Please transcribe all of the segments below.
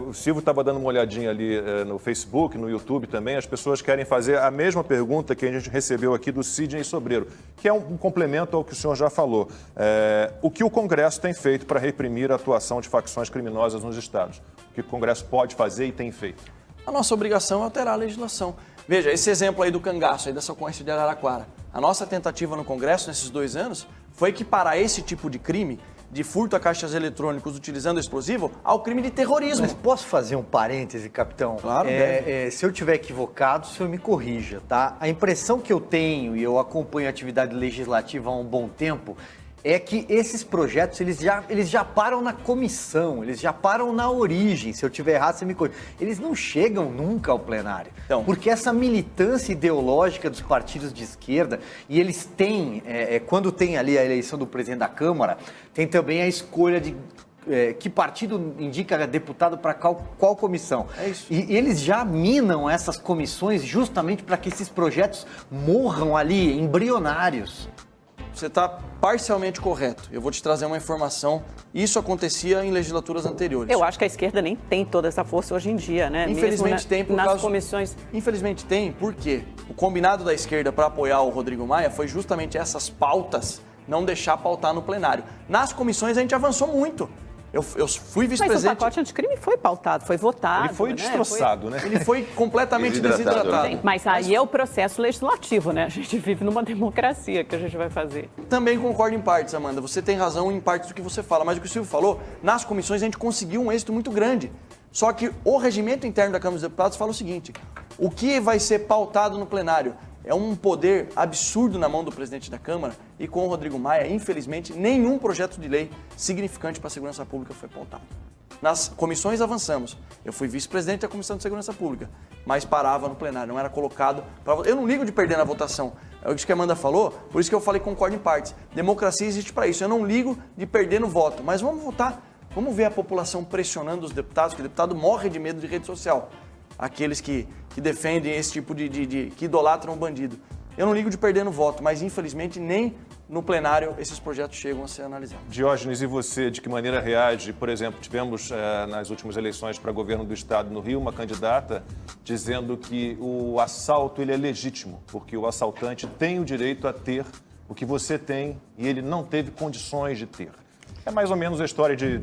O Silvio estava dando uma olhadinha ali no Facebook, no YouTube também. As pessoas querem fazer a mesma pergunta que a gente recebeu aqui do Sidney Sobreiro, que é um complemento ao que o senhor já falou. O que o Congresso tem feito para reprimir a atuação de facções criminosas nos estados? O que o Congresso pode fazer e tem feito? A nossa obrigação é alterar a legislação. Veja, esse exemplo aí do cangaço, aí dessa ocorrência de Araraquara. A nossa tentativa no Congresso, nesses 2 anos, foi equiparar esse tipo de crime, de furto a caixas eletrônicos utilizando explosivo, ao crime de terrorismo. Mas posso fazer um parêntese, capitão? Claro, se eu estiver equivocado, o senhor me corrija, tá? A impressão que eu tenho, e eu acompanho a atividade legislativa há um bom tempo, é que esses projetos, eles já param na comissão, eles já param na origem. Se eu estiver errado, você me corrija. Eles não chegam nunca ao plenário. Então, porque essa militância ideológica dos partidos de esquerda, e eles têm, quando tem ali a eleição do presidente da Câmara, tem também a escolha de que partido indica deputado para qual comissão. É isso. E eles já minam essas comissões justamente para que esses projetos morram ali, embrionários. Você está parcialmente correto. Eu vou te trazer uma informação. Isso acontecia em legislaturas anteriores. Eu acho que a esquerda nem tem toda essa força hoje em dia, né? Infelizmente tem por nas comissões. Infelizmente tem, porque o combinado da esquerda para apoiar o Rodrigo Maia foi justamente essas pautas não deixar pautar no plenário. Nas comissões a gente avançou muito. Eu fui vice-presidente... Mas o pacote anticrime foi pautado, foi votado. Ele foi destroçado, né? Ele foi completamente desidratado. Sim, mas aí é o processo legislativo, né? A gente vive numa democracia, que a gente vai fazer. Também concordo em partes, Amanda. Você tem razão em partes do que você fala. Mas o que o Silvio falou, nas comissões a gente conseguiu um êxito muito grande. Só que o regimento interno da Câmara dos Deputados fala o seguinte: o que vai ser pautado no plenário é um poder absurdo na mão do presidente da Câmara, e com o Rodrigo Maia, infelizmente, nenhum projeto de lei significante para a segurança pública foi pautado. Nas comissões avançamos. Eu fui vice-presidente da Comissão de Segurança Pública, mas parava no plenário, não era colocado para votar. Eu não ligo de perder na votação. É isso que a Amanda falou, por isso que eu falei concordo em partes. Democracia existe para isso. Eu não ligo de perder no voto, mas vamos votar. Vamos ver a população pressionando os deputados, que o deputado morre de medo de rede social. Aqueles que defendem esse tipo que idolatram o bandido. Eu não ligo de perder no voto, mas infelizmente nem no plenário esses projetos chegam a ser analisados. Diógenes, e você, de que maneira reage? Por exemplo, tivemos nas últimas eleições para governo do estado no Rio uma candidata dizendo que o assalto ele é legítimo, porque o assaltante tem o direito a ter o que você tem e ele não teve condições de ter. É mais ou menos a história de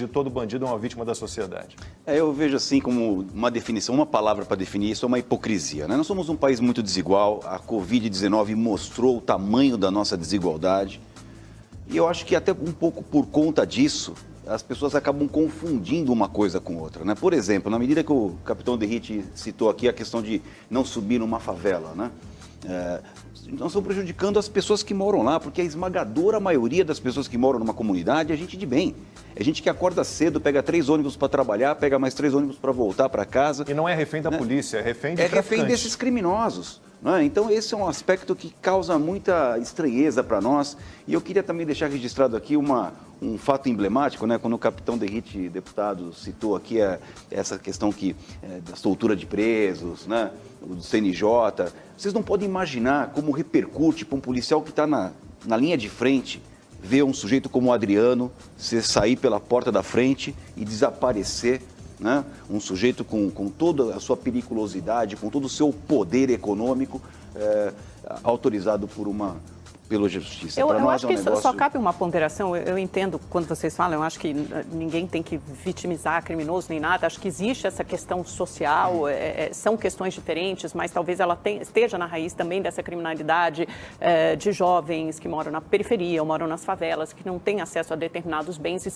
todo bandido é uma vítima da sociedade. Eu vejo assim como uma definição, uma palavra para definir isso é uma hipocrisia, né? Nós somos um país muito desigual, a Covid-19 mostrou o tamanho da nossa desigualdade e eu acho que até um pouco por conta disso, as pessoas acabam confundindo uma coisa com outra, né? Por exemplo, na medida que o capitão Derrite citou aqui a questão de não subir numa favela, né? Nós estamos prejudicando as pessoas que moram lá, porque a esmagadora maioria das pessoas que moram numa comunidade é gente de bem. É gente que acorda cedo, pega 3 ônibus para trabalhar, pega mais 3 ônibus para voltar para casa. E não é refém da polícia, é refém de traficantes. É refém desses criminosos. Né? Então esse é um aspecto que causa muita estranheza para nós. E eu queria também deixar registrado aqui um fato emblemático, né? Quando o capitão Derrite, deputado, citou aqui essa questão da soltura de presos, né? Do CNJ. Vocês não podem imaginar como repercute para um policial que está na linha de frente ver um sujeito como o Adriano sair pela porta da frente e desaparecer, né? Um sujeito com toda a sua periculosidade, com todo o seu poder econômico, autorizado pela justiça. Eu acho que só cabe uma ponderação. Eu entendo quando vocês falam, eu acho que ninguém tem que vitimizar criminoso nem nada. Acho que existe essa questão social, são questões diferentes, mas talvez ela esteja na raiz também dessa criminalidade de jovens que moram na periferia ou moram nas favelas, que não têm acesso a determinados bens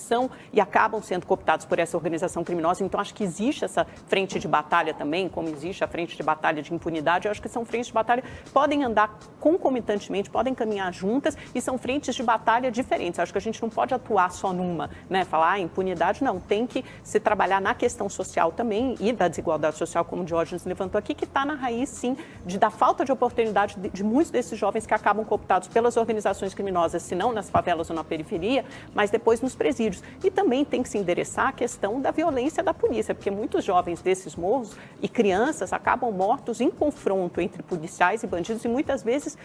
e acabam sendo cooptados por essa organização criminosa. Então, acho que existe essa frente de batalha também, como existe a frente de batalha de impunidade. Eu acho que são frentes de batalha que podem andar concomitantemente, podem caminhar juntas e são frentes de batalha diferentes. Acho que a gente não pode atuar só numa, né? Falar impunidade, não. Tem que se trabalhar na questão social também e da desigualdade social, como o Diógenes levantou aqui, que está na raiz, sim, da falta de oportunidade de muitos desses jovens que acabam cooptados pelas organizações criminosas, se não nas favelas ou na periferia, mas depois nos presídios. E também tem que se endereçar a questão da violência da polícia, porque muitos jovens desses morros e crianças acabam mortos em confronto entre policiais e bandidos e muitas vezes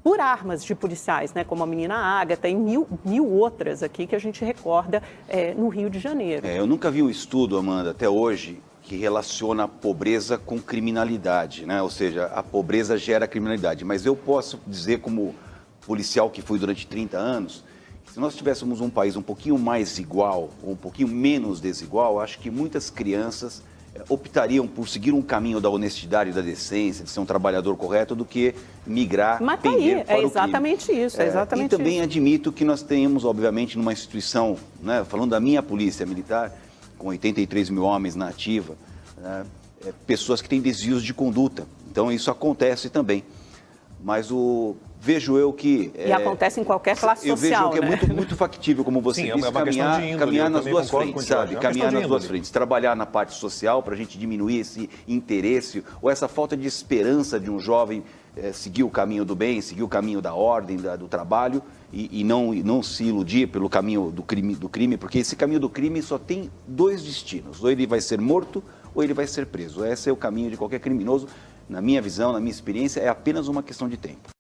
por armas de policiais, né, como a menina Ágata e mil outras aqui que a gente recorda no Rio de Janeiro. Eu nunca vi um estudo, Amanda, até hoje, que relaciona a pobreza com criminalidade, né? Ou seja, a pobreza gera criminalidade. Mas eu posso dizer, como policial que fui durante 30 anos, que se nós tivéssemos um país um pouquinho mais igual, ou um pouquinho menos desigual, acho que muitas crianças optariam por seguir um caminho da honestidade e da decência, de ser um trabalhador correto, do que migrar, mas tá aí, é exatamente isso, é exatamente E também isso. admito que nós temos, obviamente, numa instituição, né, falando da minha polícia militar, com 83 mil homens na ativa, né, pessoas que têm desvios de conduta. Então isso acontece também. Mas vejo eu que... E acontece em qualquer classe social, eu vejo que né? é muito factível, como você Sim, disse, é uma questão de índole, caminhar eu nas também duas concordo frentes, contigo, sabe? é uma Caminhar questão nas de duas índole. frentes. Trabalhar na parte social para a gente diminuir esse interesse ou essa falta de esperança de um jovem seguir o caminho do bem, seguir o caminho da ordem, do trabalho e não se iludir pelo caminho do crime, porque esse caminho do crime só tem dois destinos: ou ele vai ser morto ou ele vai ser preso. Esse é o caminho de qualquer criminoso. Na minha visão, na minha experiência, é apenas uma questão de tempo.